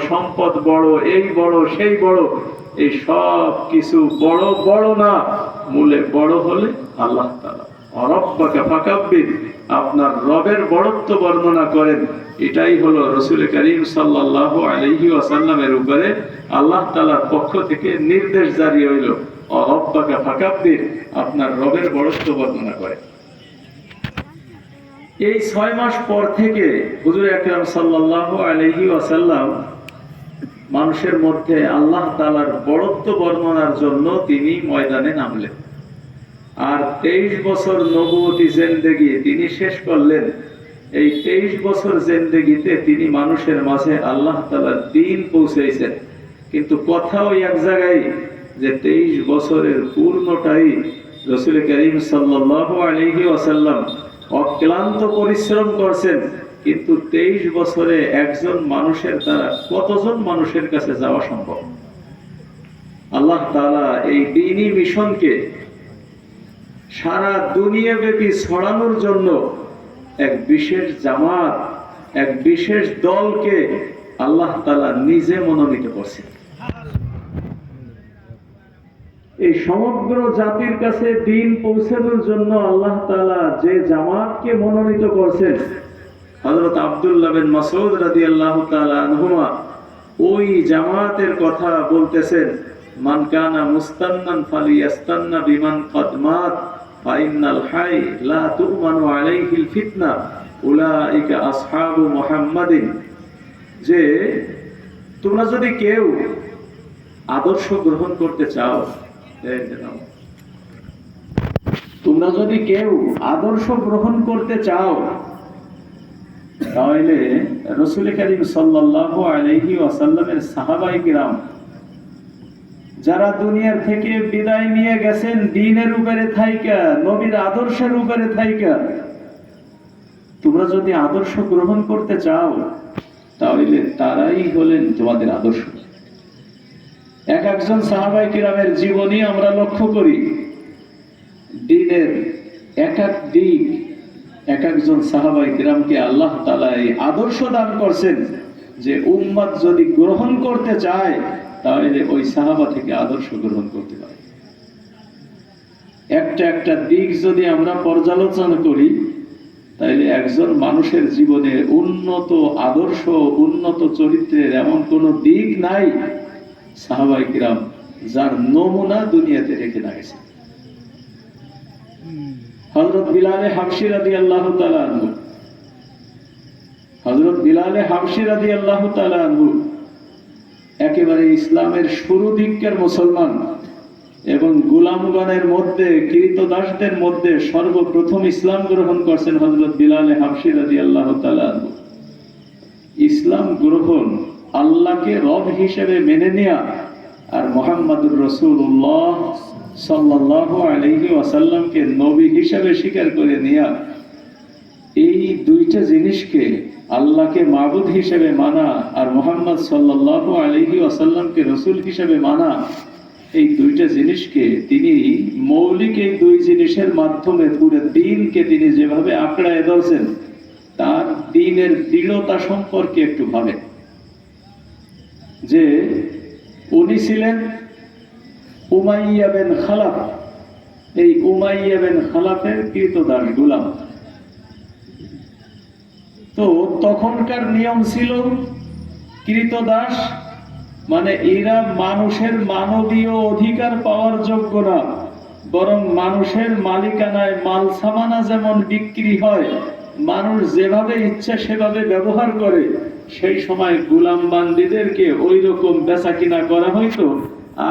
সম্পদ বড়, এই বড় সেই বড়, এই সব কিছু বড় বড় না, মূলে বড় হলে আল্লাহ তাআলা। রব্বাকা ফাকাব্বির, আপনার রবের বড়ত্ব বর্ণনা করেন। এটাই হলো রাসূল করিম সাল্লাল্লাহু আলাইহি ওয়াসাল্লামের উপরে আল্লাহ তাআলার পক্ষ থেকে নির্দেশ জারি হইল, রব্বাকা ফাকাব্বির, আপনার রবের বড়ত্ব বর্ণনা করেন। এই 6 মাস পর থেকে হুজুর আকরাম সাল্লাল্লাহু আলাইহি ওয়াসাল্লাম মানুষের মধ্যে আল্লাহ তাআলার বড়ত্ব বর্ণনার জন্য তিনি ময়দানে নামলেন। আর 23 বছর নবুয়তি জিন্দেগি তিনি শেষ করলেন। এই 23 বছর জিন্দেগিতে তিনি মানুষের মাঝে আল্লাহ তাআলার দ্বীন পৌঁছাইছেন। কিন্তু কথাও এক জায়গায় যে 23 বছরের পূর্ণটাই রাসূল করিম সাল্লাল্লাহু আলাইহি ওয়াসাল্লাম অক্লান্ত পরিশ্রম করছেন। কিন্তু 23 বছরে একজন মানুষের দ্বারা কতজন মানুষের কাছে যাওয়া সম্ভব? আল্লাহ তাআলা এই দ্বীনি মিশনকে সারা দুনিয়াব্যাপী ছড়ানোর জন্য এক বিশেষ জামাত, এক বিশেষ দলকে আল্লাহ তাআলা নিজে মনোনীত করছেন। এই সমগ্র জাতির কাছে দ্বীন পৌঁছানোর জন্য আল্লাহ তাআলা যে জামাতকে মনোনীত করছেন, হযরত আব্দুল্লাহ বিন মাসউদ রাদিয়াল্লাহু তাআলা আনহুমা ওই জামাতের কথা বলতেছেন, মান কানা মুস্তান্নান ফালিয়াস্তান্না বিমান কদ মাত ফাইন্নাল হাই লা তুমানু আলাইহিল ফিতনা উলাইকা আসহাবু মুহাম্মাদিন। যে তোমরা যদি কেউ আদর্শ গ্রহণ করতে চাও, তোমরা যদি কেউ আদর্শ গ্রহণ করতে চাও, তাহলে রাসূল করিম সাল্লাল্লাহু আলাইহি ওয়াসাল্লামের সাহাবায়ে কিরাম যারা দুনিয়ার থেকে বিদায় নিয়ে গেছেন দ্বীনের উপরে থাইকা, নবীর আদর্শের উপরে থাইকা, তোমরা যদি আদর্শ গ্রহণ করতে চাও তাহলে তারাই হলেন তোমাদের আদর্শ। এক একজন সাহাবায়ে কিরামের জীবনী আমরা লক্ষ্য করি, দ্বীনের এক এক দিক এক একজন সাহাবায়ে কিরামকে আল্লাহ তাআলা এই আদর্শ দান করছেন যে উম্মত যদি গ্রহণ করতে চায় তাহলে ওই সাহাবা থেকে আদর্শ গ্রহণ করতে পারে। একটা একটা দিক যদি আমরা পর্যালোচনা করি তাহলে একজন মানুষের জীবনে উন্নত আদর্শ, উন্নত চরিত্রের এমন কোন দিক নাই সাহাবায়ে কিরাম যার নমুনা দুনিয়াতে রেখে না গেছে। হযরত বিলাল হাবশী রাদিয়াল্লাহু তাআলা আনহু, হযরত বিলাল হাবশী রাদিয়াল্লাহু তাআলা আনহু একেবারে ইসলামের শুরু দিককার মুসলমান এবং গোলামগণের মধ্যে, কৃতদাসদের মধ্যে সর্বপ্রথম ইসলাম গ্রহণ করছেন হযরত বিলাল হাবশী রাদিয়াল্লাহু তাআলা আনহু। ইসলাম গ্রহণ, আল্লাহকে রব হিসেবে মেনে নেওয়া আর মুহাম্মদুর রাসূলুল্লাহ সাল্লাল্লাহু আলাইহি ওয়াসাল্লামকে নবী হিসেবে স্বীকার করে নেওয়া, এই দুইটা জিনিসকে, আল্লাহকে মাবুদ হিসেবে মানা আর মুহাম্মদ সাল্লাল্লাহু আলাইহি ওয়াসাল্লামকে রাসূল হিসেবে মানা, এই দুইটা জিনিসকে তিনি মৌলিক এই দুই জিনিসের মাধ্যমে পুরো দ্বীনকে তিনি যেভাবে আঁকড়ায় ধরছেন, তার দ্বীনের দৃঢ়তা সম্পর্কে একটু ভাবেন। যে উনি ছিলেন উমাইয়া বিন খালাফ, এই উমাইয়া বিন খালাফের কৃতদাস গোলাম। তো তখনকার নিয়ম ছিল কৃতদাস মানে এরা মানুষের মানবীয় অধিকার পাওয়ার যোগ্য না, বরং মানুষের মালিকানায় মাল সামানা যেমন বিক্রি হয়, মানুষ যেভাবে ইচ্ছা সেভাবে ব্যবহার করে, সেই সময় গোলাম বান্দীদেরকে ওই রকম বেচা কিনা করা হইতো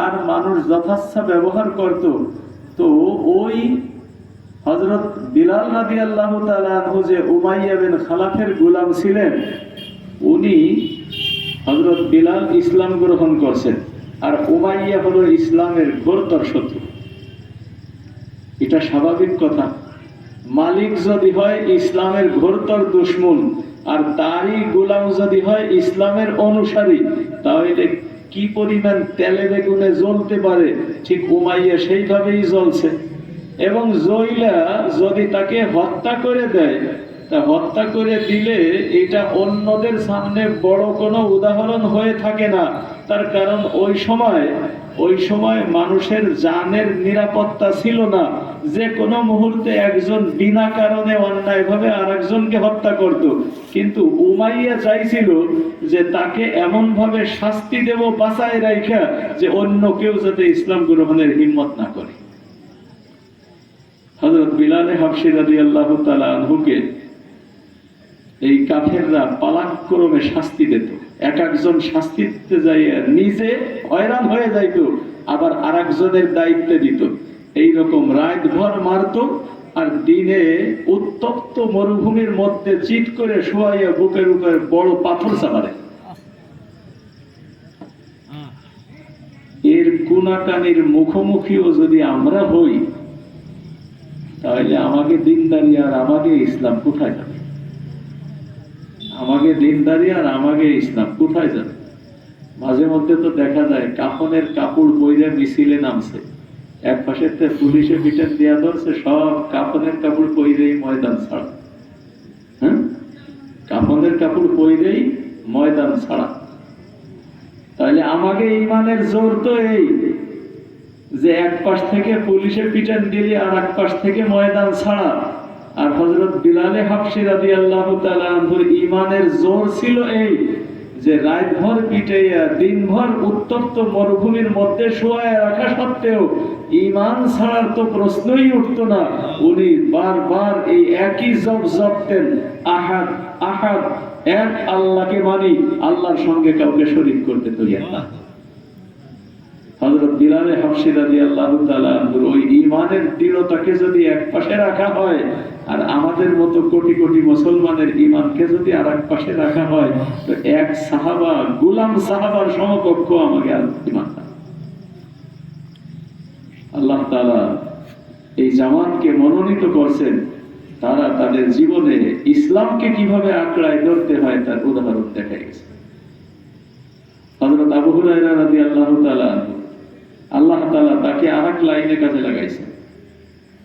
আর মানুষ যথাচ্ছা ব্যবহার করত। তো ওই হযরত বিলাল রাদিয়াল্লাহু তাআলা আনহু যে উমাইয়া বিন খালাফের গোলাম ছিলেন, উনি হযরত বিলাল ইসলাম গ্রহণ করছেন আর উমাইয়া হলো ইসলামের ঘোরতর শত্রু। এটা স্বাভাবিক কথা। মালিক যদি হয় ইসলামের ঘোরতর দুশমন আর তারই গোলাম যদি হয় ইসলামের অনুসারী, তাহলে কি পরিমাণ তেলে বেগুনে জ্বলতে পারে, ঠিক উমাইয়া সেইভাবেই জ্বলছে। এবং জয়লা যদি তাকে হত্যা করে দেয় তা হত্যা করে দিলে এটা অন্যদের সামনে বড় কোনো উদাহরণ হয়ে থাকে না। তার কারণ ওই সময় মানুষের জানের নিরাপত্তা ছিল না। যে কোনো মুহূর্তে একজন বিনা কারণে অন্যায়ভাবে আরেকজনকে হত্যা করত। কিন্তু উমাইয়া চাইছিল যে তাকে এমন ভাবে শাস্তি দেব বাঁচায় রাখা, যে অন্য কেউ যাতে ইসলাম গ্রহণের হিম্মত না করে। হযরত বিলাল হাবশী রাদিয়াল্লাহু তাআলা আনহুকে এই কাফেররা পালাক্রমে শাস্তি দিত। এক একজন শাস্তি দিতে যাইয়া নিজে হয়রান হয়ে যাইত, আবার আরেকজনের দায়িত্বে দিত। এইরকম রাতভর মারত, আর দিনে উত্তপ্ত মরুভূমির মধ্যে চিৎ করে শোয়াইয়া বুকের উপরে বড় পাথর চাপারে। এর কুনাকানির মুখোমুখিও যদি আমরা হই, তাহলে আমাকে দিনদারি আর আমাকে ইসলাম কোথায় যাবে? আমাকে দিনদারি আর আমাকে ইসলাম কোথায় যাবে? মাঝে মধ্যে তো দেখা যায় কাফনের কাপড় পইরা মিছিলে নামছে, এক পাশে পুলিশে পিটান দিয়া ধরছে, সব কাফনের কাপড় পইরেই ময়দান ছাড়া। হ্যাঁ, কাফনের কাপড় পইরেই ময়দান ছাড়া। তাহলে আমাকে ইমানের জোর তো এই যে এক পাশ থেকে পুলিশে পিটান দিলে আর এক পাশ থেকে ময়দান ছাড়া। আর হযরত বিলাল হাবশী রাদিয়াল্লাহু তাআলা আনহুর ইমানের জোর ছিল এই যে রাতভর পিটাইয়া দিনভর উত্তপ্ত মরুভূমির মধ্যে শোয়ায় রাখা সত্ত্বেও ইমান ছাড়ার তো প্রশ্নই উঠতো না। উনি বারবার এই একই জপতেন, আহাদ আহাদ, এক আল্লাহকে মানি, আল্লাহর সঙ্গে কাউকে শরীক করতে তৈরি না। হযরত বিলাল হাবশী রাদিয়াল্লাহু তাআলা আনহুর ওই ঈমানের দৃঢ়তাকে যদি এক পাশে রাখা হয়, আর আমাদের মতো কোটি কোটি মুসলমানের ঈমানকে যদি আরেক পাশে রাখা হয়, তো এক সাহাবা, গোলাম সাহাবার সমকক্ষ আমাকে আর ঈমান না। আল্লাহ তাআলা এই জামাতকে মনোনীত করছেন, তারা তাদের জীবনে ইসলামকে কিভাবে আঁকড়ায় ধরতে হয় তার উদাহরণ দেখা গেছে। হযরত আবু হুরায়রা রাদিয়াল্লাহু তাআলা আল্লাহ তাআলা তাকে আরেক লাইনে কাজে লাগাইছেন।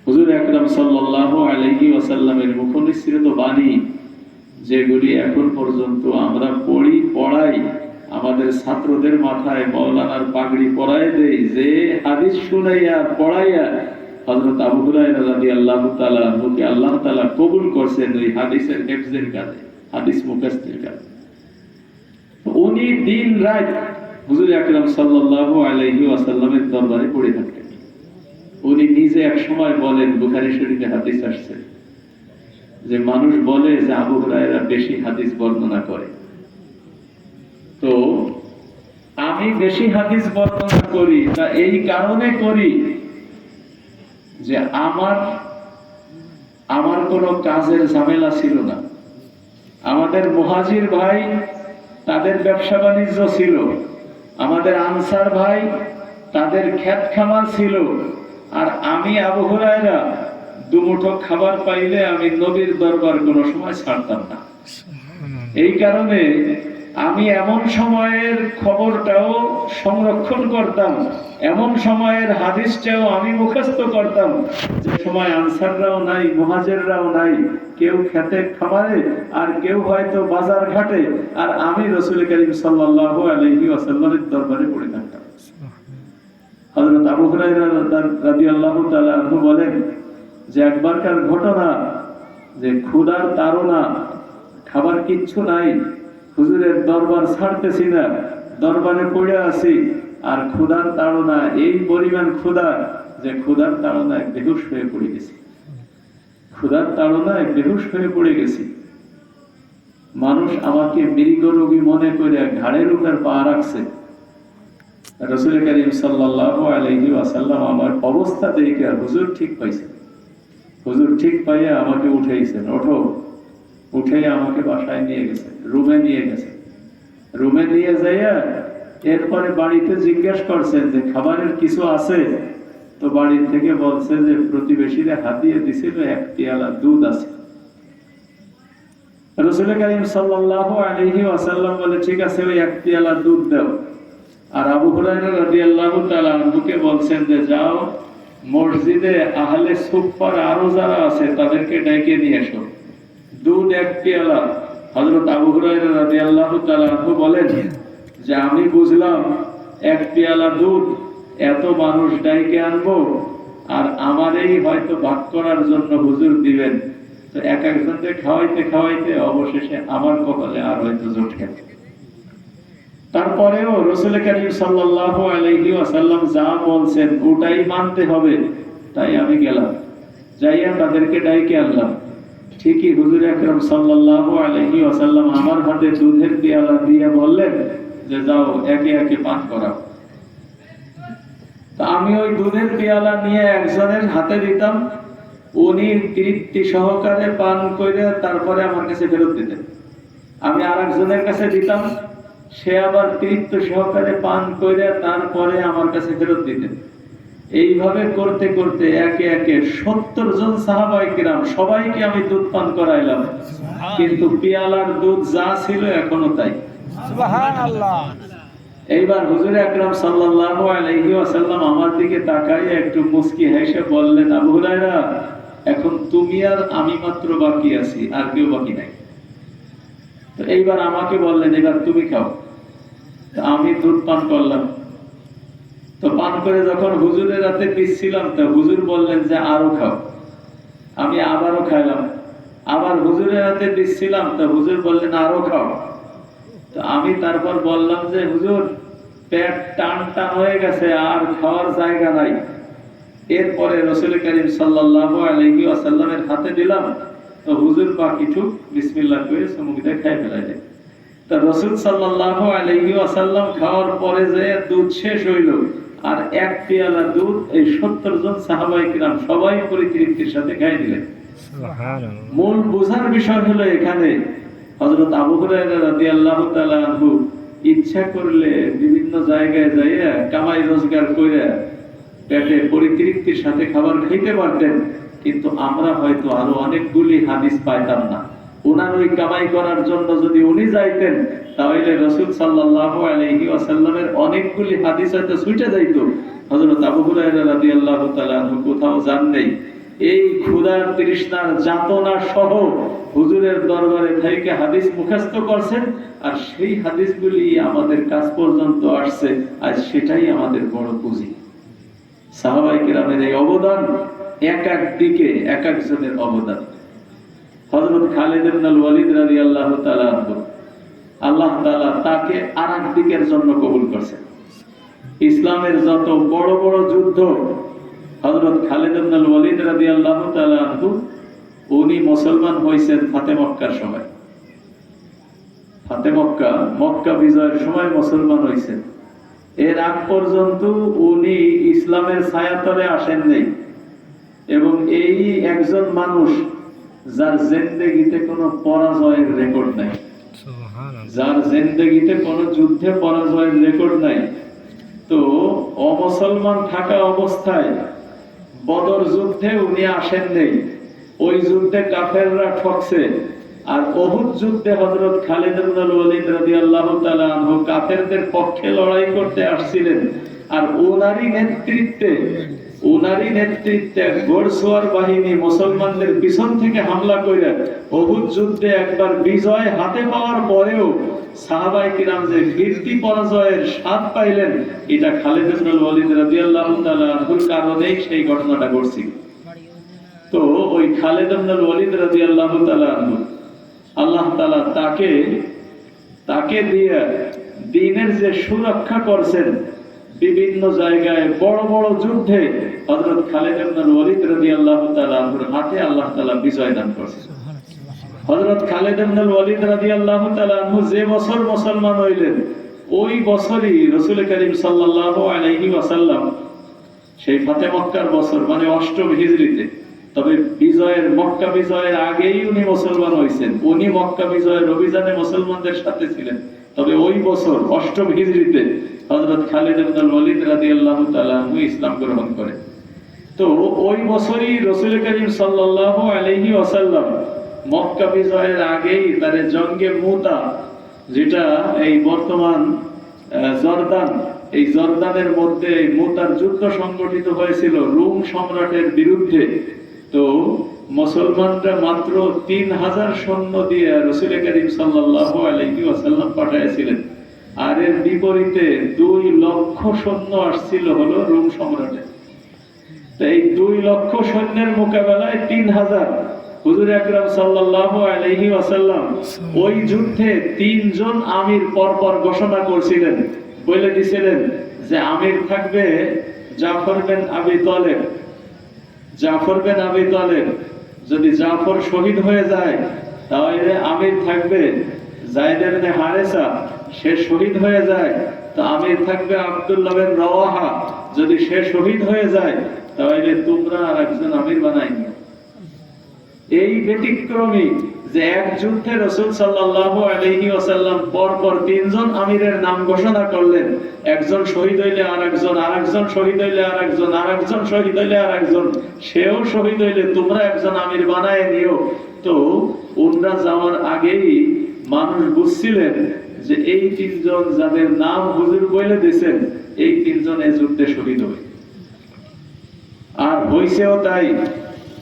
হুজুর আকরাম সাল্লাল্লাহু আলাইহি ওয়াসাল্লামের মুখনিসৃত বাণী, যেগুলি এখন পর্যন্ত আমরা পড়াই, আমাদের ছাত্রদের মাথায় মাওলানার পাগড়ি পরায় দেই, যে হাদিস শুনাইয়া পড়াইয়া হযরত আবু হুরায়রা রাদিয়াল্লাহু তাআলা আনহুকে আল্লাহ তাআলা কবুল করছেন ওই হাদিসের হিফজের কাজে, হাদিস মুখস্থের কাজে। উনি দিন রাত হুজুর আকরাম সাল্লাল্লাহু আলাইহি ওয়াসাল্লামের দরবারে পড়ে থাকতেন। উনি নিজে এক সময় বলেন, বুখারী শরীফে হাদিস আসছে যে মানুষ বলে যে আবু হুরায়রা বেশি হাদিস বর্ণনা করে। তো আমি বেশি হাদিস বর্ণনা করি, তা এই কারণে করি যে আমার কোনো কাজের ঝামেলা ছিল না। আমাদের মুহাজির ভাই, তাদের ব্যবসা বাণিজ্য ছিল। আমাদের আনসার ভাই, তাদের ক্ষেত খামার ছিল। আর আমি আবু হুরায়রা দুমুঠো খাবার পাইলে আমি নবীর দরবার কোনো সময় ছাড়তাম না। এই কারণে আমি এমন সময়ের খবরটাও সংরক্ষণ করতাম, এমন সময়ের হাদিসটাও আমি মুখস্থ করতাম যে সময় আনসাররাও নাই, মুহাজিররাও নাই, কেউ খেতে খামারে আর কেউ হয়তো বাজার ঘাটে, আর আমি রাসূল করিম সাল্লাল্লাহু আলাইহি ওয়াসাল্লামের দরবারে পড়ে থাকতাম। হযরত আবু হুরায়রা রাদিয়াল্লাহু তাআলা আনহু বলেন যে একবারকার ঘটনা, যে ক্ষুধার তাড়না, খাবার কিচ্ছু নাই, হুজুরের দরবার ছাড়তেছি না, দরবারে পড়ে আছি, আর ক্ষুধার তাড়না এই পরিমাণ ক্ষুধা যে ক্ষুধার তাড়নায় বেহুশ হয়ে পড়ে গেছি। ক্ষুধার তাড়নায় বেহুশ হয়ে পড়ে গেছি। মানুষ আমাকে মৃগ রোগী মনে করে ঘাড়ের উপর পা রাখছে। রাসূল করিম সাল্লাল্লাহু আলাইহি ওয়াসাল্লাম আমার অবস্থা দেখে হুজুর ঠিক পাইছেন। হুজুর ঠিক পাইয়া আমাকে উঠাইছেন, ওঠো, উঠে আমাকে বাসায় নিয়ে গেছেন, রুমে নিয়ে গেছেন। রুমে নিয়ে যাইয়া এরপরে বাড়িতে জিজ্ঞেস করছেন যে খাবারের কিছু আছে? তো বাড়ির থেকে বলছে যে প্রতিবেশীরা হাতিয়ে দিছিল, এক পেয়ালা দুধ আছে। রাসূল করিম সাল্লাল্লাহু আলাইহি ওয়াসাল্লাম বলে, ঠিক আছে, ওই এক পেয়ালা দুধ দাও। আর আবু হুরায়রা রাদিয়াল্লাহু তাআলা আনহুকে বলছেন যে যাও, মসজিদে আহলে সুফফার আরো যারা আছে তাদেরকে ডেকে নিয়ে এসো। দুধ এক পেয়ালা। হযরত আবু হুরায়রা রাদিয়াল্লাহু তাআলা আনহু বলেন যে আমি বুঝলাম এক পেয়ালা দুধ এত মানুষ ডাইকে আনবো আর আমারই হয়তো ভাগ করার জন্য হুজুর দিবেন, তো এক একজনকে খাওয়াইতে খাওয়াইতে অবশেষে আমার কপালে আর হয়তো জুটবে। তারপরেও রাসূল করিম সাল্লাল্লাহু আলাইহি ওয়াসাল্লাম যা বলছেন ওটাই মানতে হবে, তাই আমি গেলাম, যাইয়া তাদেরকে ডাইকে আনলাম। ঠিকই হুজুর আকরাম সাল্লাল্লাহু আলাইহি ওয়াসাল্লাম আমার হাতে দুধের পেয়ালা দিয়ে বললেন যে যাও একে একে পান করাও। তা আমি ওই দুধের পেয়ালা নিয়ে একজনের হাতে দিতাম, উনি তৃপ্তি সহকারে পান করে তারপরে আমার কাছে ফেরত দিতেন। আমি আরেকজনের কাছে দিতাম, সে আবার তৃপ্তি সহকারে পান করে তারপরে আমার কাছে ফেরত দিতেন। এইভাবে করতে করতে একে একে 70 জন সাহাবায়ে কিরাম সবাইকে আমি দুধ পান করাইলাম, কিন্তু পেয়ালার দুধ যা ছিল এখনো তাই। সুবহানাল্লাহ। এইবার হুজুর আকরাম সাল্লাল্লাহু আলাইহি ওয়াসাল্লাম আমার দিকে তাকাইয়া একটু মুস্কি হেসে বললেন, আবু হুরায়রা, এখন তুমি আর আমি মাত্র বাকি আছি, আর কেউ বাকি নাই। তো এইবার আমাকে বললেন এবার তুমি খাও। তো আমি দুধ পান করলাম। তো পান করে যখন হুজুরের হাতে দিচ্ছিলাম তো হুজুর বললেন যে আরো খাও। আমি আবারও খাইলাম। আবার হুজুরের হাতে দিচ্ছিলাম তো হুজুর বললেন আরো খাও। তো আমি তারপর বললাম যে হুজুর পেট টান টান হয়ে গেছে, আর খাওয়ার জায়গা নাই। এরপরে রাসূল করিম সাল্লাল্লাহু আলাইহি ওয়াসাল্লামের হাতে দিলাম, তো হুজুর বাকিটুক বিসমিল্লাহ করে চুমুক দিয়ে খাই ফেলাইলেন। তো রাসূল সাল্লাল্লাহু আলাইহি ওয়াসাল্লাম খাওয়ার পরে যে দুধ শেষ হইল, আর এক পেয়ালা দুধ এই 70 জন সাহাবায়ে কিরাম সবাই পরিতৃপ্তির সাথে খাই দিলেন। সুবহানাল্লাহ। মূল বোঝার বিষয় হলো এখানে হযরত আবু হুরায়রা রাদিয়াল্লাহু তাআলা আনহু ইচ্ছা করলে বিভিন্ন জায়গায় যাইয়া কামাই রোজগার করে পেটে পরিতৃপ্তির সাথে খাবার খাইতে পারতেন, কিন্তু আমরা হয়তো আরো অনেকগুলি হাদিস পাইতাম না। ওনার ওই কামাই করার জন্য যদি উনি যাইতেন তাহলে রাসূল সাল্লাল্লাহু আলাইহি ওয়াসাল্লামের অনেকগুলি হাদিস হয়তো ছুটে যাইত। হযরত আবু হুরায়রা রাদিয়াল্লাহু তাআলা আনহু কোথাও যান নাই, এই ক্ষুধার তৃষ্ণার যাতনা সহ হুজুরের দরবারে থেকে হাদিস মুখস্থ করছেন, আর সেই হাদিসগুলি আমাদের কাছ পর্যন্ত আসছে। আজ সেটাই আমাদের বড় পুঁজি। সাহাবায়ে কিরামের এই অবদান এক এক দিকে এক একজনের অবদান। হযরত খালিদ ইবনে ওয়ালিদ রাদিয়াল্লাহু তাআলা আনহু, আল্লাহ তাআলা তাকে আরেক দিকের জন্য কবুল করেছেন। ইসলামের যত বড় বড় যুদ্ধ হযরত খালিদ ইবনে ওয়ালিদ রাদিয়াল্লাহু তাআলা আনহু উনি মুসলমান হইছেন ফাতে মক্কার সময়। ফাতে মক্কা, মক্কা বিজয়ের সময় মুসলমান হইছেন। এর আগ পর্যন্ত উনি ইসলামের ছায়াতলে আসেন নাই, এবং এই একজন মানুষ যার জিন্দেগিতে কোনো পরাজয়ের রেকর্ড নাই, যার জিন্দেগিতে কোনো যুদ্ধে পরাজয়ের রেকর্ড নাই। তো অমুসলমান থাকা অবস্থায় বদর যুদ্ধে উনি আসেন নাই, ওই যুদ্ধে কাফেররা ঠকছে। আর উহুদ যুদ্ধে হযরত খালিদ ইবনে ওয়ালিদ রাদিয়াল্লাহু তাআলা আনহু কাফেরদের পক্ষে লড়াই করতে আসছিলেন, আর ওনারই নেতৃত্বে ঘোড়সওয়ার বাহিনী মুসলমানদের পিছন থেকে হামলা করে উহুদ যুদ্ধে একবার বিজয় হাতে পাওয়ার পরেও সাহাবায়ে কিরাম যে কীর্তি পরাজয়ের স্বাদ পাইলেন, এটা খালিদ ইবনে ওয়ালিদ রাদিয়াল্লাহু তাআলা আনহুর কারণেই সেই ঘটনাটা ঘটছিল। তো ওই খালিদ ইবনে ওয়ালিদ রাদিয়াল্লাহু তাআলা আনহু আল্লাহ তাআলা তাকে দিয়ে দ্বীনের যে সুরক্ষা করছেন, বিভিন্ন জায়গায় বড় বড় যুদ্ধে হযরত খালিদ ইবনে ওয়ালিদ রাদিয়াল্লাহু তাআলা আনহুর হাতে আল্লাহ তাআলা বিজয় দান করেছেন। হযরত খালিদ ইবনে ওয়ালিদ রাদিয়াল্লাহু তাআলা আনহু যে বছর মুসলমান হইলেন, ওই বছরই রাসূল করিম সাল্লাল্লাহু আলাইহি ওয়াসাল্লাম সেই ফাতে মক্কার বছর মানে ৮ম হিজরিতে, তবে মক্কা বিজয়ের আগেই উনি মুসলমান হয়েছেন। উনি মক্কা বিজয়ের অভিযানে মুসলমানদের সাথে ছিলেন, তবে ওই বছর ৮ম হিজরিতে হযরত খালিদ ইবনে ওয়ালিদ রাদিয়াল্লাহু তাআলা আনহু ইসলাম গ্রহণ করেন। তো ওই বছরই রাসূল করিম সাল্লাল্লাহু আলাইহি ওয়াসাল্লাম মক্কা বিজয়ের আগেই তার জঙ্গে মুতা, যেটা এই বর্তমান জর্দান, এই জর্দানের মধ্যে মুতার যুদ্ধ সংগঠিত হয়েছিল রোম সম্রাটের বিরুদ্ধে। তো মুসলমানরা মাত্র 3000 সৈন্য দিয়ে রাসূল করিম সাল্লাল্লাহু আলাইহি ওয়াসাল্লাম পাঠিয়েছিলেন, আর এর বিপরীতে 2 লক্ষ সৈন্য আসছিল হলো রোম সম্রাটের। এই 2 লক্ষ সৈন্যের মোকাবেলায় 3000। হুজুর আকরাম সাল্লাল্লাহু আলাইহি ওয়াসাল্লাম ওই যুদ্ধে 3 জন আমির পরপর ঘোষণা করেছিলেন, বলে দিয়েছিলেন যে আমির থাকবে জাফর বিন আবি তালেব। জাফর বিন আবি তালেব, যদি জাফর শহীদ হয়ে যায় তাহলে আমির থাকবে যায়েদ ইবনে হারেসা, সে শহীদ হয়ে যায় তো আমির থাকবে আব্দুল্লাহ বিন রাওয়াহা, যদি সে শহীদ হয়ে যায় তাহলে তোমরা আর একজন আমির বানাই নিও। এই ব্যতিক্রমী যে এক যুদ্ধে রাসূল সাল্লাল্লাহু আলাইহি ওয়াসাল্লাম পরপর 3 জন আমিরের নাম ঘোষণা করলেন, একজন শহীদ হইলে আরেকজন, আরেকজন শহীদ হইলে আরেকজন, আরেকজন শহীদ হইলে আরেকজন, সেও শহীদ হইলে তোমরা একজন আমির বানায় নিও। তো ওনরা যাওয়ার আগেই মানুষ বুঝছিলেন যে এই 3 জন যাদের নাম হুজুর বলে দিয়েছেন, এই 3 জন এই যুদ্ধে শহীদ হবে। আর হইছেও তাই।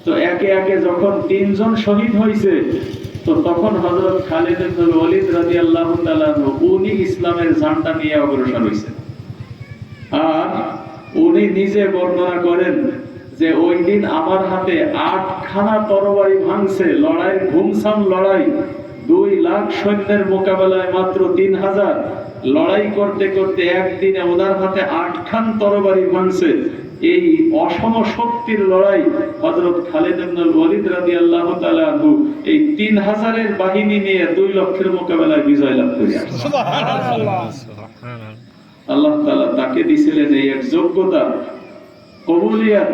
তো একে একে যখন 3 জন শহীদ হয়েছে, তো তখন হযরত খালিদ ইবনে ওয়ালিদ রাদিয়াল্লাহু তাআলা উনি ইসলামের ঝান্ডা নিয়ে অগ্রসর হয়েছেন। আর উনি নিজে বর্ণনা করেন যে ওই দিন আমার হাতে 8খানা তরবারি ভাঙছে, লড়াইয়ের ঘুমসাম লড়াই, 2 লাখ সৈন্যের মোকাবেলায় মাত্র 3000। লড়াই করতে করতে একদিনে ওনার হাতে 8খান তরবারি ভাঙছে। এই অসম শক্তির লড়াই হযরত খালিদ ইবনে ওয়ালিদ রাদিয়াল্লাহু তাআলা আনহু এই 3000 এর বাহিনী নিয়ে 2 লক্ষের মোকাবেলায় বিজয় লাভ করে আসেন। সুবহানাল্লাহ, সুবহানাল্লাহ। আল্লাহ তাআলা তাকে দিয়েছিলেন এই এক যোগ্যতা, কবুলিয়াত,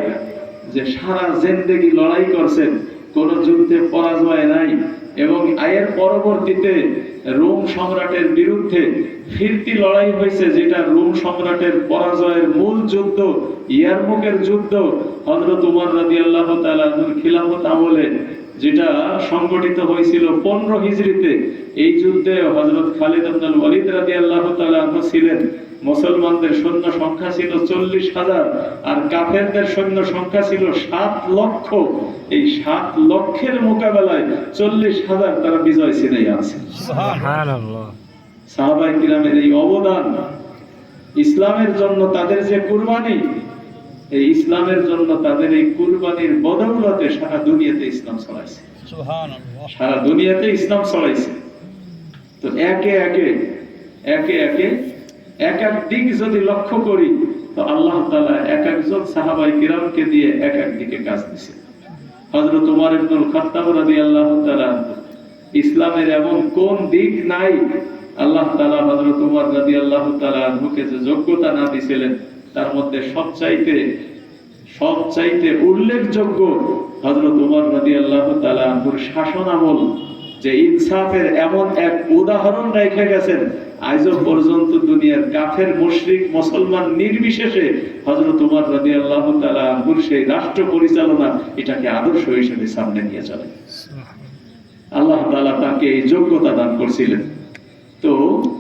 যে সারা জিন্দেগি লড়াই করছেন, কোন যুদ্ধে পরাজয় নাই, এবং এর পরবর্তীতে রোম সম্রাটের বিরুদ্ধে ফিরতি লড়াই হয়েছে, যেটা রোম সম্রাটের পরাজয়ের মূল যুদ্ধ, ইয়ারমুকের যুদ্ধ, হযরত উমর রাদিয়াল্লাহু তাআলা আনহুর খিলাফত আমলে যেটা সংগঠিত হয়েছিল 15 হিজরিতে। এই যুদ্ধে হযরত খালিদ ইবনে ওয়ালিদ রাদিয়াল্লাহু তাআলা আনহু ছিলেন। মুসলমানদের সৈন্য সংখ্যা ছিল 40,000, আর কাফেরদের সৈন্য সংখ্যা ছিল 7 লক্ষ। এই 7 লক্ষের মোকাবেলায় 40,000 তারা বিজয় ছিনিয়ে আনছে। সুবহানাল্লাহ। সাহাবায়ে কিরামের এই অবদান, ইসলামের জন্য তাদের যে কুরবানি, এই ইসলামের জন্য তাদের এই কুরবানির বদৌলতে সারা দুনিয়াতে ইসলাম ছড়াইছে। সুবহানাল্লাহ, সারা দুনিয়াতে ইসলাম ছড়াইছে। তো একে একে এক এক দিক যদি লক্ষ্য করি, তো আল্লাহ তাআলা এক একজন সাহাবায়ে কিরামকে দিয়ে এক এক দিকে কাজ দিয়েছে। হযরত ওমর ইবনুল খাত্তাব রাদিয়াল্লাহু তাআলা, ইসলামের এমন কোন দিক নাই আল্লাহ তাআলা হযরত ওমর রাদিয়াল্লাহু তাআলা আনহুকে যে যোগ্যতা না দিয়েছিলেন, তার মধ্যে সবচাইতে উল্লেখযোগ্য হযরত ওমর রাদিয়াল্লাহু তাআলা আনহুর শাসন আমল, যে ইনসাফের এমন এক উদাহরণ রেখে গেছেন। আজও পর্যন্ত দুনিয়ার কাফের, মুশরিক, মুসলমান নির্বিশেষে হযরত ওমর রাদিয়াল্লাহু তাআলা আনহুর সেই রাষ্ট্র পরিচালনা, এটাকে আদর্শ হিসেবে সামনে নিয়ে চলে। আল্লাহ তাআলা তাকে এই যোগ্যতা দান করেছিলেন। তো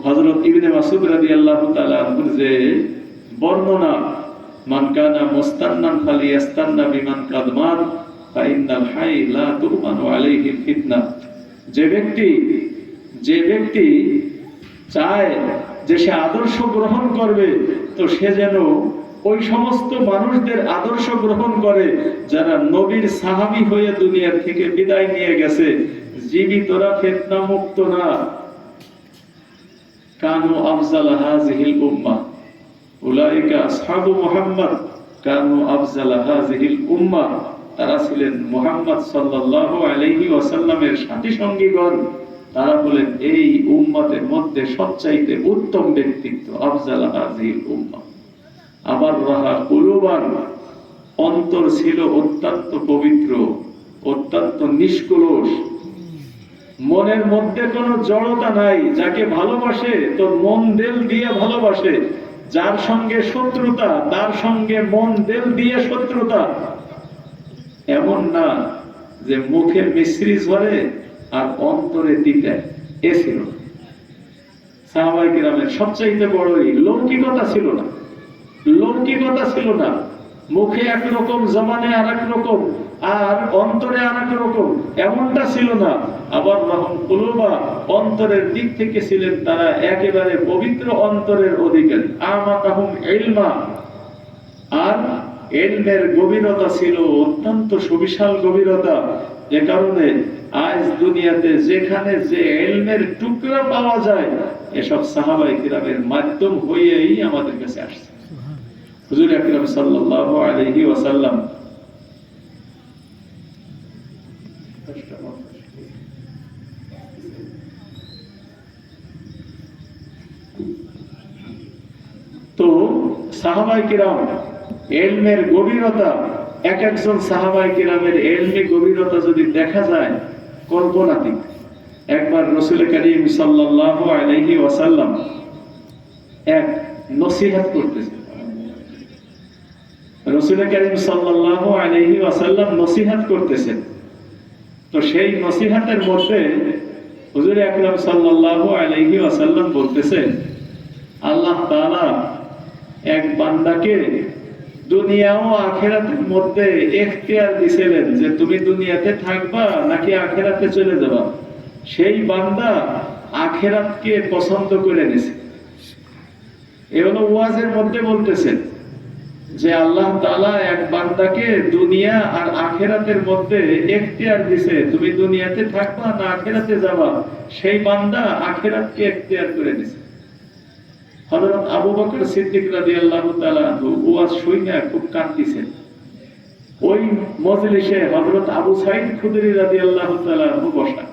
হযরত ইবনে মাসউদ রাদিয়াল্লাহু তাআলা আনহুর যে বর্ণনা, মান কানা মুস্তান্নান ফালিয়াস্তান্না বিমান কাদ মাত ফাইন্নাল হাই লা তুমানু আলাইহি ফিতনা। যে ব্যক্তি চায় যে সে আদর্শ গ্রহণ করবে, তো সে যেন ওই সমস্ত মানুষদের আদর্শ গ্রহণ করে যারা নবীর সাহাবী হয়ে দুনিয়ার থেকে বিদায় নিয়ে গেছে। জীবিতরা ফিতনা মুক্ত না। কানু আফজাল হাযিহিল উম্মাহ, উলাইকা আসহাবু মুহাম্মদ কানু আফজাল হাযিহিল উম্মাহ। তারা ছিলেন মুহাম্মদ সাল্লাল্লাহু আলাইহি ওয়াসাল্লামের সাথী সঙ্গীগণ। তারা বলেন এই উম্মতের মধ্যে সবচাইতে উত্তম ব্যক্তিত্ব আফজাল হাযিহিল উম্মাহ। আবার রাহা কুলুবান, অন্তর ছিল অত্যন্ত পবিত্র, অত্যন্ত নিষ্কলুষ, মনের মধ্যে কোনো জড়তা নাই। যাকে ভালোবাসে তো মন দিল দিয়ে ভালোবাসে, যার সঙ্গে শত্রুতা তার সঙ্গে মন দিল দিয়ে শত্রুতা। এমন না যে মুখে মিশ্রি ঝরে আর অন্তরে তিতে, এ ছিল সাহাবায়ে কিরামের সবচাইতে বড় লৌকিকতা ছিল না। মুখে একরকম, জবানে আর এক রকম, আর অন্তরে আর এক রকম, এমনটা ছিল না। আবার লাহুম কুলুবা, অন্তরের দিক থেকে ছিলেন তারা একেবারে পবিত্র অন্তরের অধিকারী। আমাতাহুম ইলমা, আর ইলমের গভীরতা ছিল অত্যন্ত সুবিশাল গভীরতা। যে কারণে আজ দুনিয়াতে যেখানে যে ইলমের টুকরা পাওয়া যায়, এসব সাহাবায়ে কিরামের মাধ্যম হয়েই আমাদের কাছে আসছে। হুজুর আকরাম সাল্লাল্লাহু আলাইহি ওয়াসাল্লাম তো সাহাবায়ে কিরাম ইলমের গভীরতা, এক একজন সাহাবায়ে কিরামের ইলমের গভীরতা যদি দেখা যায় কল্পনাতীত। একবার রাসূল করিম সাল্লাল্লাহু আলাইহি ওয়াসাল্লাম এক নসিহত করতেছেন। রাসূল করিম সাল্লাল্লাহু আলাইহি ওয়াসাল্লাম নসিহত করতেছেন। তো সেই নসিহতের মধ্যে হুজুর আকরাম সাল্লাল্লাহু আলাইহি ওয়াসাল্লাম বলতেছেন, আল্লাহ তাআলা এক বান্দাকে দুনিয়া ও আখিরাতের মধ্যে ইখতিয়ার দিয়েছিলেন যে তুমি দুনিয়াতে থাকবা নাকি আখিরাতে চলে যাবা। সেই বান্দা আখিরাতকে পছন্দ করে নিয়েছে। এগুলো ওয়াজের মধ্যে বলতেছেন যে আল্লাহ তাআলা এক বান্দাকে দুনিয়া আর আখিরাতের মধ্যে ইখতিয়ার দিয়েছে, তুমি দুনিয়াতে থাকবা না আখিরাতে যাবা। সেই বান্দা আখিরাতকে ইখতিয়ার করে নিয়েছে। হযরত আবু বকর সিদ্দিক রাদিয়াল্লাহু তাআলা ওয়াজ শুনে খুব কাঁদতেছেন। ওই মজলিসে হযরত আবু সাঈদ খুদরি রাদিয়াল্লাহু তাআলা বসা।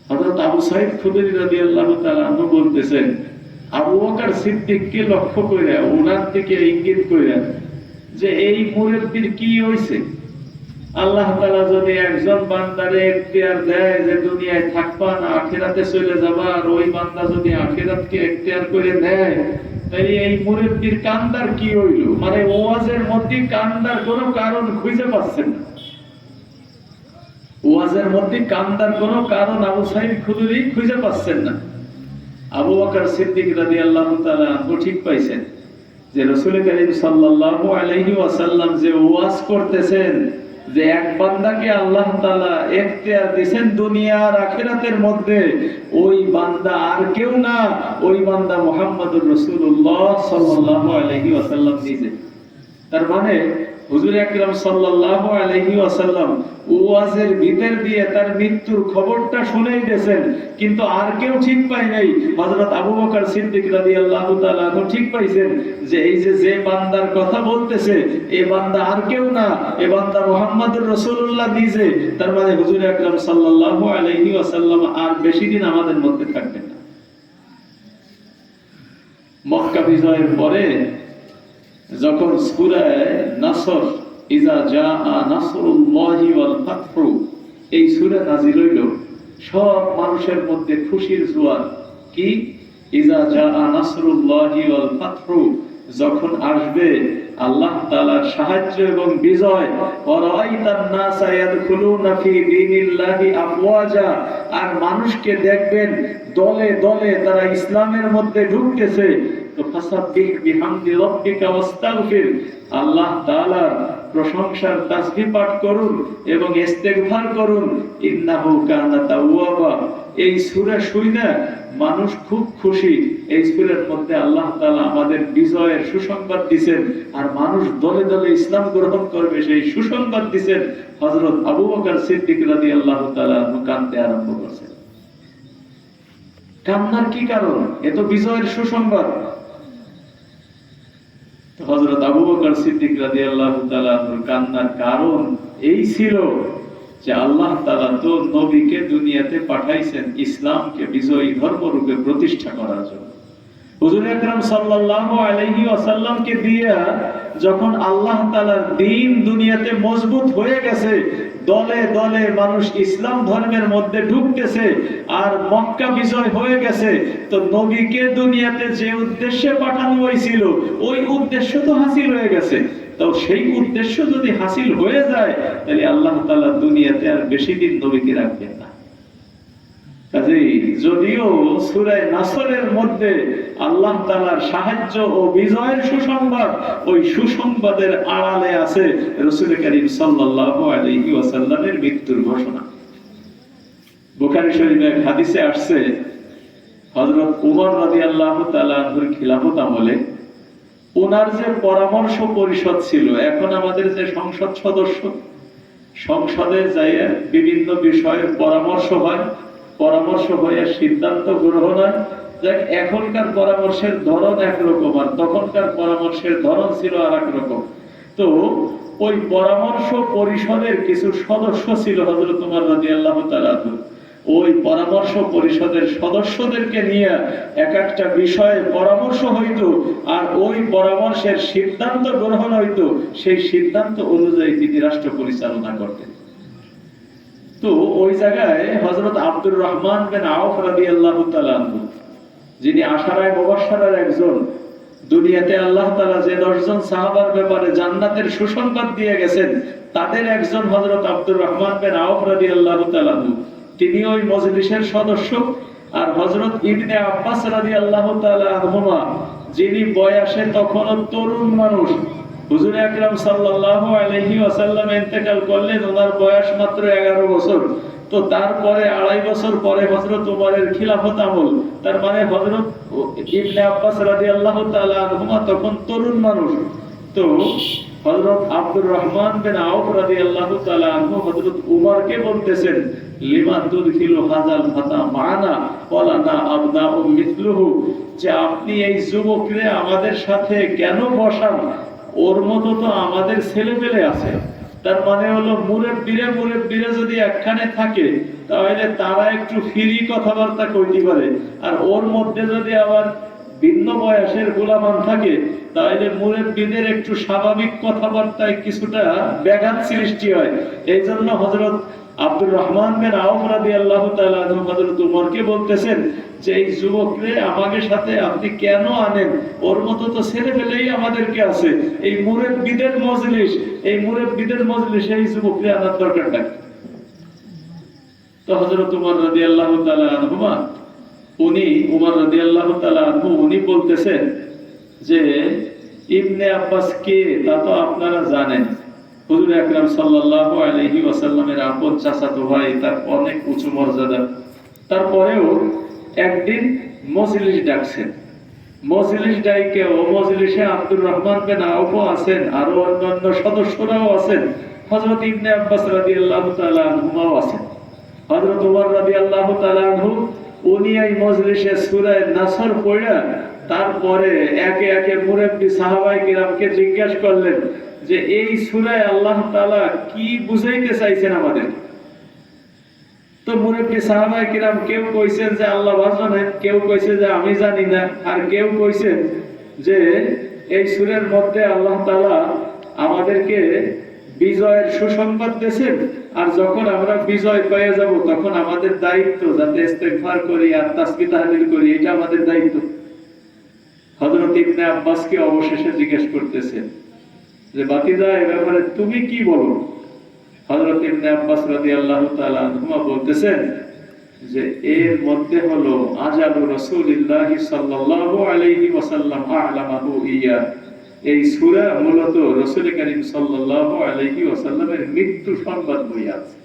হযরত আবু সাঈদ খুদরি রাদিয়াল্লাহু তাআলা বলতেছেন, আবু বকর সিদ্দিককে লক্ষ্য করে ওনার দিকে ইঙ্গিত করে যে এই মুরব্বির কি হইছে। আল্লাহ তাআলা যদি একজন বান্দারে ইখতিয়ার দেয় যে দুনিয়ায় থাকবা না আখিরাতে চলে যাবা, আর ওই বান্দা যদি আখিরাতকে ইখতিয়ার করে নেয়, তাই এই মুরব্বির কান্দার কি হইল? মানে ওয়াজের মধ্যে কান্দার কোনো কারণ খুঁজে পাচ্ছেন না। ওয়াজের মধ্যে কান্দার কোনো কারণ আবু সাঈদ খুদরি খুঁজে পাচ্ছেন না। আবু বকর সিদ্দিক রাদিয়াল্লাহু তাআলা ঠিক পাইছেন যে রাসূল করিম সাল্লাল্লাহু আলাইহি ওয়াসাল্লাম যে ওয়াজ করতেছেন যে এক বান্দাকে আল্লাহ তাআলা ইখতিয়ার দিবেন দুনিয়া আর আখিরাতের মধ্যে, ওই বান্দা আর কেউ না, ওই বান্দা মুহাম্মদুর রাসূলুল্লাহ সাল্লাল্লাহু আলাইহি ওয়াসাল্লাম নিজে। তার মানে হুজুর আকরাম সাল্লাল্লাহু আলাইহি ওয়াসাল্লাম ওয়াজের ভিতর দিয়ে তার মৃত্যুর খবরটা শুনেই দিয়েছেন, কিন্তু আর কেউ ঠিক পায় নাই। হযরত আবু বকর সিদ্দিক রাদিয়াল্লাহু তাআলা ঠিক পাইছেন যে এই যে বান্দার কথা বলতেছে, এই বান্দা আর কেউ না, এই বান্দা মুহাম্মদুর রাসূলুল্লাহ নিজে। তার মানে হুজুর আকরাম সাল্লাল্লাহু আলাইহি ওয়াসাল্লাম আর বেশি দিন আমাদের মধ্যে থাকবেন না। মক্কা বিজয়ের পরে যখন সূরা নাসর, ইজা জাআ নাসরুল্লাহি ওয়াল ফাতহু, এই সূরা নাযিল হইল, সব মানুষের মধ্যে খুশির জোয়ার। কি? ইজা জাআ নাসরুল্লাহি ওয়াল ফাতহু, যখন আসবে আল্লাহ তাআলার সাহায্য এবং বিজয়। ওয়ারাআইতান নাসা ইয়াদখুলুনা ফি দীনিল্লাহি আফওয়াজা, আর মানুষকে দেখবেন দলে দলে তারা ইসলামের মধ্যে ঢুকতেছে। তো ফাসাব্বিহ বিহামদি রাব্বিকা ওয়াস্তাগফির, আল্লাহ তাআলার প্রশংসার তাসবিহ পাঠ করুন এবং ইস্তেগফার করুন, ইন্নাহু কানা তাওয়াবা। এই সূরা শুনে মানুষ খুব খুশি। এই সূরার মধ্যে আল্লাহ তাআলা আমাদের বিজয়ের সুসংবাদ দিবেন, আর মানুষ দলে দলে ইসলাম গ্রহণ করবে সেই সুসংবাদ দিবেন। হযরত আবু বকর সিদ্দিক রাদিয়াল্লাহু তাআলা কাঁদতে আরম্ভ করেছেন। কান্নার কি কারণ? এ তো বিজয়ের সুসংবাদ। হযরত আবু বকর সিদ্দিক রাদিয়াল্লাহু তাআলা কান্নার কারণ এই ছিল যে আল্লাহ তাআলা তো নবীকে দুনিয়াতে পাঠাইছেন ইসলামকে বিজয়ী ধর্মরূপে প্রতিষ্ঠা করার জন্য। হুজুর আকরাম সাল্লাল্লাহু আলাইহি ওয়াসাল্লামকে দিয়ে যখন আল্লাহ তাআলার দ্বীন দুনিয়াতে মজবুত হয়ে গেছে, দলে দলে মানুষ ইসলাম ধর্মের মধ্যে ঢুকতেছে, আর মক্কা বিজয় হয়ে গেছে, তো নবীকে দুনিয়াতে যে উদ্দেশ্যে পাঠানো হয়েছিল ওই উদ্দেশ্য তো হাসিল হয়ে গেছে। তো সেই উদ্দেশ্য যদি হাসিল হয়ে যায়, তাহলে আল্লাহ তাআলা দুনিয়াতে আর বেশি দিন নবীকে রাখবেন না। কাজেই যদিও সূরা নাসরের মধ্যে আল্লাহ তাআলার সাহায্য ও বিজয়ের সুসংবাদ, ওই সুসংবাদের আড়ালে আছে রাসূল করিম সাল্লাল্লাহু আলাইহি ওয়াসাল্লামের মৃত্যুর ঘোষণা। বুখারী শরীফে এক হাদিসে আসছে, হযরত ওমর রাদিয়াল্লাহু তাআলা আনহুর খিলাফত আমলে ওনার যে পরামর্শ পরিষদ ছিল, এখন আমাদের যে সংসদ সদস্য, সংসদে যাইয়া বিভিন্ন বিষয়ের পরামর্শ হয়, পরামর্শ হয়ে সিদ্ধান্ত গ্রহণ হয়। দেখ, এখনকার পরামর্শের ধরন একরকম, আর তখনকার পরামর্শের ধরন ছিল আর এক রকম। তো ওই পরামর্শ পরিষদের কিছু সদস্য ছিল হযরত ওমর রাদিয়াল্লাহু তাআলা আনহু। ওই পরামর্শ পরিষদের সদস্যদেরকে নিয়ে এক একটা বিষয়ে পরামর্শ হইতো, আর ওই পরামর্শের সিদ্ধান্ত গ্রহণ হইতো। সেই সিদ্ধান্ত অনুযায়ী তিনি রাষ্ট্র পরিচালনা করতেন। তো ওই জায়গায় হযরত আব্দুর রহমান বিন আওফ রাদিয়াল্লাহু তাআলা আনহু, যিনি আশারায়ে মুবাশশারার একজন, দুনিয়াতে আল্লাহ তাআলা যে 10 জন সাহাবার ব্যাপারে জান্নাতের সুসংবাদ দিয়ে গেছেন, তাদের একজন হযরত আব্দুর রহমান বিন আওফ রাদিয়াল্লাহু তাআলা আনহু, তিনি ওই মজলিসের সদস্য। আর হযরত ইবনে আব্বাস রাদিয়াল্লাহু তাআলা আনহুমা, যিনি বয়সে তখনও তরুণ মানুষ, হুজুর আকরাম সাল্লাল্লাহু আলাইহি ওয়াসাল্লাম ইন্তেকাল করলেন, ওনার বয়স মাত্র 11 বছর। তো তারপরে 2.5 বছর পরে হযরত ওমরের খিলাফত আমল, তার মানে হযরত ইবনে আব্বাস রাদিয়াল্লাহু তাআলা আনহুমা তখন তরুণ মানুষ। তো হযরত আব্দুর রহমান বিন আওফ রাদিয়াল্লাহু তাআলা আনহু হযরত উমরকে বলতেছেন, লিমা তুদখিলু হাযাল ফাতা মা'না ওয়ালানা আবনাউ মিথলুহু, যে আপনি এই যুবকরে আমাদের সাথে কেন বসান? ওর মতো তো আমাদের ছেলেপেলে আছে। তার মানে হলো মুরব্বিরা যদি একখানে থাকে, তাহলে তারা একটু ফ্রি কথাবার্তা কইতে পারে। আর ওর মধ্যে যদি আবার ভিন্ন বয়সের গোলামান থাকে, তাহলে মুরব্বিদের একটু স্বাভাবিক কথাবার্তায় কিছুটা ব্যাঘাত সৃষ্টি হয়। এই জন্য হযরত আব্দুর রহমান বিন আওফ রাদিয়াল্লাহু তাআলা আনহু হযরত উমরকে বলতেছেন যে এই যুবকরে আমাদের সাথে আপনি কেন আনেন? ওর মতো তো ছেলেপেলেই আমাদেরকে আছে। এই মুরব্বিদের মজলিসে এই যুবকরে আনার দরকারটা। তো হযরত উমর রাদিয়াল্লাহু তাআলা আনহুমা, উমর রাদিয়াল্লাহু তাআলা আনহু উনি বলতেছেন যে ইবনে আব্বাস কে তা তো আপনারা জানেন। হুজুর আকরাম সাল্লাল্লাহু আলাইহি ওয়াসাল্লামের আপন চাচাতো ভাই, তার অনেক উঁচু মর্যাদা। তারপরেও একদিন মজলিস ডাকছেন, মজলিস ডাইকে ও মজলিসে আব্দুর রহমান বিন আওফও আছেন, আরো অন্যান্য সদস্যরাও আছেন, হযরত ইবনে আব্বাস রাদিয়াল্লাহু তাআলা আনহুমাও আছেন। হযরত ওমর রাদিয়াল্লাহু তাআলা আনহু উনি এই মজলিসে সূরা নাসর পড়া, তারপরে একে একে মুরব্বি সাহাবায়ে কিরামকে জিজ্ঞাসা করলেন যে এই সূরায় আল্লাহ তাআলা কি বুঝাইতে চাইছেন আমাদের। তো মুরব্বি সাহাবায়ে কিরাম কেউ কইছেন যে আল্লাহ জানেন, কেউ কইছে যে আমি জানি না, আর কেউ কইছেন যে এই সূরার মধ্যে আল্লাহ তাআলা আমাদেরকে বিজয়ের সুসংবাদ দিয়েছেন, আর যখন আমরা বিজয় পেয়ে যাব তখন আমাদের দায়িত্ব যাতে ইস্তেগফার করি আর তাসবিহ তাহলিল করি, এটা আমাদের দায়িত্ব। হযরত ইবনে আব্বাসকে অবশেষে জিজ্ঞেস করতেছেন যে বাতিজা, এই ব্যাপারে তুমি কি বলো? হযরত ইবনে আব্বাস রাদিয়াল্লাহু তাআলা আনহুমা বলতেছেন যে এর মধ্যে হলো আজালু রাসূলিল্লাহ সাল্লাল্লাহু আলাইহি ওয়াসাল্লাম আ'লামাহু ইয়া। এই সূরা মূলত রাসূল করিম সাল্লাল্লাহু আলাইহি ওয়াসাল্লামের মৃত্যু সংবাদ বই আছে।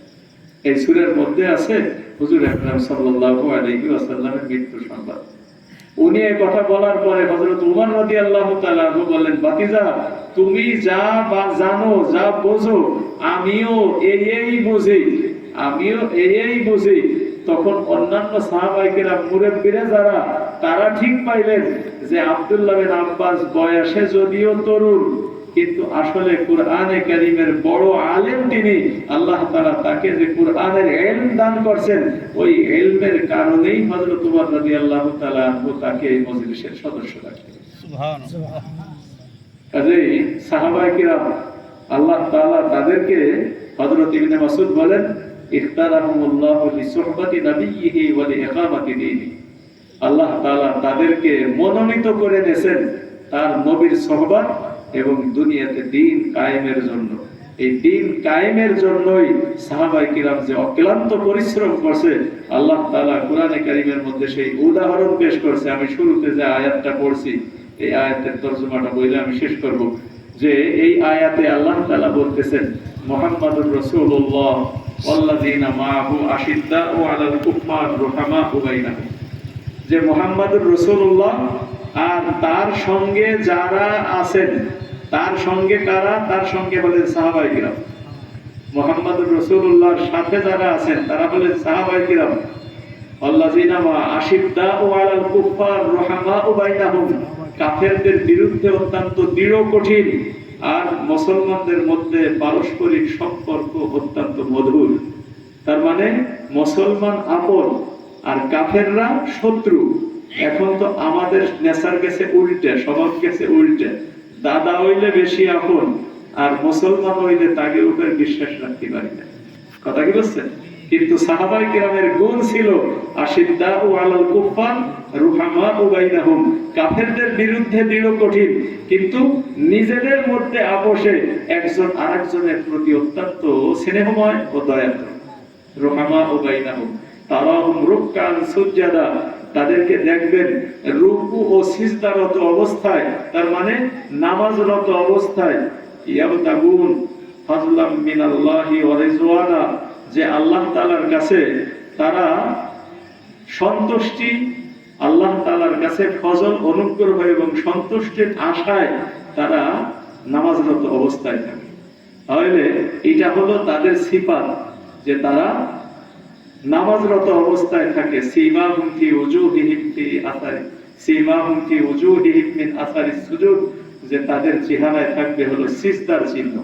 এই সূরার মধ্যে আছে হুজুর আকরাম সাল্লাল্লাহু আলাইহি ওয়াসাল্লামের মৃত্যু সংবাদ। উনি এই কথা বলার পরে হযরত ওমর রাদিয়াল্লাহু তাআলা আনহু বললেন, বাতিজা তুমি যা জানো, যা বোঝো, আমিও এই বুঝি। তখন অন্যান্য সাহাবায়ে কেরাম মুরব্বিরা যারা, তারা ঠিক পাইলেন যে আব্দুল্লাহ বিন আব্বাস বয়সে যদিও তরুণ, কিন্তু আসলে কুরআনে কারীমের বড় আলেম তিনি। আল্লাহ তাআলা তাকে যে কুরআনের ইলম দান করেছেন, ওই ইলমের কারণেই হযরত ওমর রাদিয়াল্লাহু তাআলা আনহু তাকে এই মজলিসের সদস্য রাখলেন। সুবহানাল্লাহ। কাজেই সাহাবায়ে কিরাম আল্লাহ তাআলা তাদেরকে, হযরত ইবনে মাসউদ বলেন, ইখতারাহুমুল্লাহু লিসুহবাতি নাবিয়্যিহি ওয়া লিইকামাতি দীনি। আল্লাহ তাআলা তাদেরকে মনোনীত করে নিয়েছেন তার নবীর সুহবত এবং দুনিয়াতে দ্বীন কায়েমের জন্য। এই দিন কায়েমের জন্যই সাহাবায়ে কিরাম যে অক্লান্ত পরিশ্রম করছে, আল্লাহ তাআলা কোরআনে কারীমের মধ্যে সেই উদাহরণ পেশ করছে। আমি শুরুতে যে আয়াতটা পড়ছি, এই আয়াতের তরজমাটা বলে আমি শেষ করব। যে এই আয়াতে আল্লাহ তাআলা বলতেছেন, মুহাম্মাদুর রাসূলুল্লাহ ওয়াল্লাযিনা মাআহু আশিদ্দাউ আলাল কুফফার রুহামাউ বাইনাহুম, যে মুহাম্মাদুর রাসূলুল্লাহ আর তার সঙ্গে যারা আছেন, তার সঙ্গে কারা? তার সঙ্গে বলেন সাহাবায়ে কিরাম। মুহাম্মাদুর রাসূলুল্লাহর সাথে যারা আছেন তারা বলেন সাহাবায়ে কিরাম। আল্লাযিনা মা আশিদ্দাউ আলাল কুফফার রুহামাউ বাইনাহুম, কাফেরদের বিরুদ্ধে অত্যন্ত দৃঢ় কঠিন, আর মুসলমানদের মধ্যে পারস্পরিক সম্পর্ক অত্যন্ত মধুর। তার মানে মুসলমান আপন আর কাফেররা শত্রু। এখন তো আমাদের নেচার গেছে উল্টে, স্বভাব গেছে উল্টে। দাদা হইলে বেশি আপন, আর মুসলমান হইলে তাকে উপরে বিশ্বাস রাখতে পারি না। কথা কি বলছেন? কিন্তু সাহাবায়ে কিরামের গুণ ছিল আশিদ্দাউ আলাল কুফফার রুহামাউ বাইনাহুম, কাফেরদের বিরুদ্ধে দৃঢ় কঠিন, কিন্তু নিজেদের মধ্যে আপোষে একজন আরেকজনের প্রতি অত্যন্ত স্নেহময় ও দয়ালু। রুহামাউ বাইনাহুম তারাহুম রুকআন সুজদা, তাদেরকে দেখবেন রুকু ও সিজদারত অবস্থায়, তার মানে নামাজরত অবস্থায়, ইয়াবতাগুন ফাজলাম মিনাল্লাহি ওয়া রিজওয়ানা, যে আল্লাহ তাআলার কাছে তারা সন্তুষ্টি, আল্লাহ তাআলার কাছে ফজল, অনুগ্রহ এবং সন্তুষ্টির আশায় তারা নামাজরত অবস্থায় থাকে। তাহলে এটা হলো তাদের সিফাত, যে তারা নামাজরত অবস্থায় থাকে। সীমাহুম ফি উজুহিহিম ফি আসারি, সীমাহুম ফি উজুহিহিম মিন আসারিস সুজুদ, যে তাদের চেহারায় থাকবে হলো সিজদার চিহ্ন।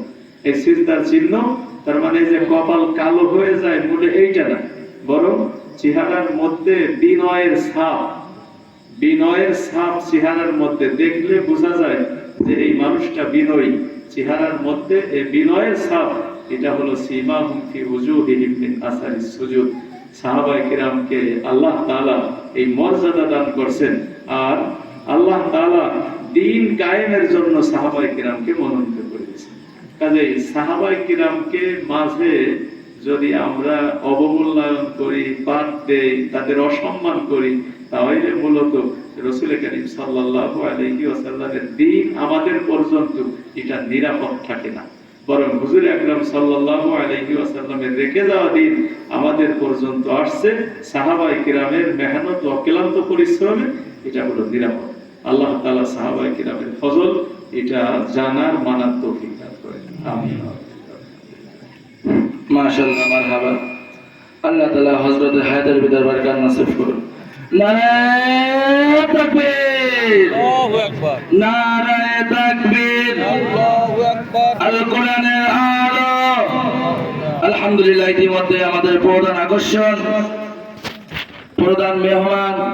এই সিজদার চিহ্ন, তার মানে যে কপাল কালো হয়ে যায় মূলে এইটা না, বরং চেহারার মধ্যে বিনয়ের ছাপ, বিনয়ের ছাপ চেহারার মধ্যে দেখলে বোঝা যায় যে এই মানুষটা বিনয়ী। চেহারার মধ্যে এই বিনয়ের ছাপ, এটা হলো সীমাহুম ফি উজুহিহিম মিন আসারিস সুজুদ। সাহাবায়ে কিরামকে আল্লাহ তাআলা এই মর্যাদা দান করছেন, আর আল্লাহ তাআলা দ্বীন কায়েমের জন্য সাহাবায়ে কিরামকে মনোনীত করেছেন। কাজেই সাহাবায়ে কিরামকে মাঝে যদি আমরা অবমূল্যায়ন করি, বাদ দেই, তাদের অসম্মান করি, তাহলে মূলত রাসূল করিম সাল্লাল্লাহু আলাইহি ওয়াসাল্লামের দ্বীন আমাদের পর্যন্ত এটা নিরাপদ থাকে না, বরং হুজুর আকরাম সাল্লাল্লাহু আলাইহি ওয়াসাল্লামের রেখে যাওয়া দ্বীন আমাদের পর্যন্ত আসছে সাহাবায়ে কিরামের মেহনত ও অক্লান্ত পরিশ্রমে, এটা হলো নিরাপদ। আল্লাহ তাআলা সাহাবায়ে কিরামের ফজল এটা জানার মানার তৌফিক দান করেন। আমিন। মাশাআল্লাহ, মারহাবা। আল্লাহ তাআলা হযরত হায়দার বিদার বরকত নসিব করুন। নারায়ে তাকবীর, আল্লাহু আকবার, নারায়ে তাকবীর, আল্লাহু আকবার। আল কোরআনের আলো। আলহামদুলিল্লাহ, ইতিমধ্যে আমাদের প্রধান আকর্ষণ, প্রধান মেহমান